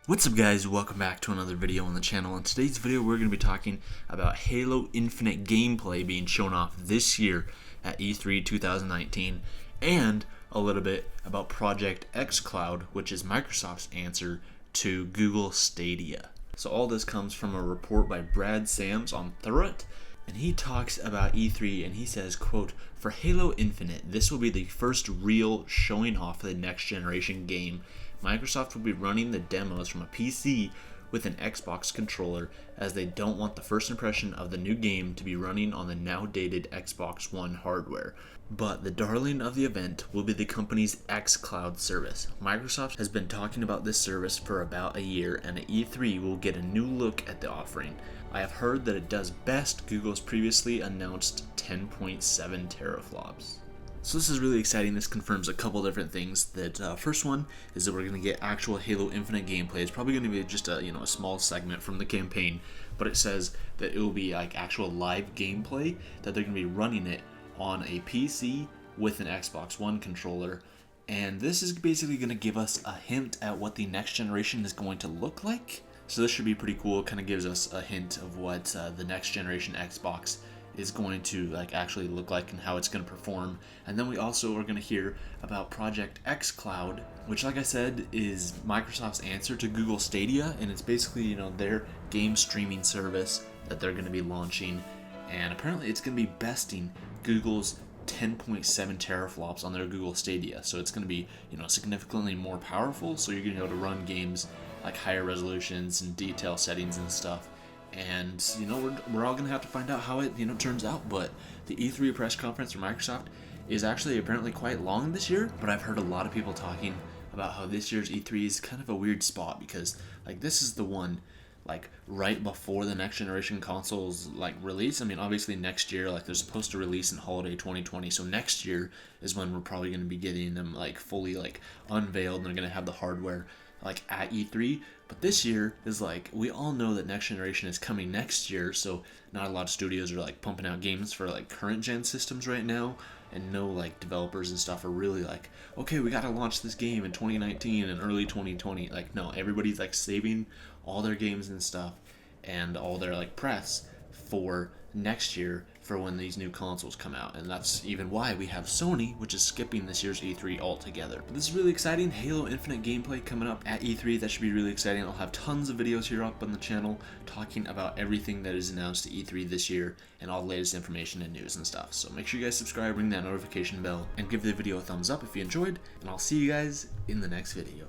What's up guys, welcome back to another video on the channel. In today's video we're going to be talking about Halo Infinite gameplay being shown off this year at E3 2019 and a little bit about Project xCloud, which is Microsoft's answer to Google Stadia. So all this comes from a report by Brad Sams on Thurrott, and he talks about E3 and he says, quote, "For Halo Infinite, this will be the first real showing off of the next generation game. Microsoft will be running the demos from a PC with an Xbox controller, as they don't want the first impression of the new game to be running on the now dated Xbox One hardware. But the darling of the event will be the company's xCloud service. Microsoft has been talking about this service for about a year, and at E3 we'll get a new look at the offering. I have heard that it does best Google's previously announced 10.7 teraflops. So this is really exciting. This confirms a couple different things. That first one is that we're going to get actual Halo Infinite gameplay. It's probably going to be just a small segment from the campaign, but it says that it will be like actual live gameplay, that they're going to be running it on a PC with an Xbox One controller. And this is basically going to give us a hint at what the next generation is going to look like. So this should be pretty cool. It kind of gives us a hint of what the next generation Xbox is going to actually look like and how it's going to perform. And then we also are going to hear about Project xCloud, which, like I said, is Microsoft's answer to Google Stadia, and it's basically their game streaming service that they're going to be launching, and apparently it's going to be besting Google's 10.7 teraflops on their Google Stadia. So it's going to be significantly more powerful, so you're going to be able to run games like higher resolutions and detail settings and stuff. And we're all gonna have to find out how it turns out. But the E3 press conference for Microsoft is actually apparently quite long this year. But I've heard a lot of people talking about how this year's E3 is kind of a weird spot, because this is the one right before the next generation consoles release. I mean, obviously next year they're supposed to release in holiday 2020, so next year is when we're probably going to be getting them fully unveiled, and they're going to have the hardware at E3. But this year is we all know that next generation is coming next year, so not a lot of studios are pumping out games for current gen systems right now, and no developers and stuff are really okay, we gotta launch this game in 2019 and early 2020. No, everybody's saving all their games and stuff and all their press for next year, for when these new consoles come out. And that's even why we have Sony, which is skipping this year's E3 altogether. But this is really exciting. Halo Infinite gameplay coming up at E3. That should be really exciting. I'll have tons of videos here up on the channel talking about everything that is announced at E3 this year and all the latest information and news and stuff. So make sure you guys subscribe, ring that notification bell, and give the video a thumbs up if you enjoyed, and I'll see you guys in the next video.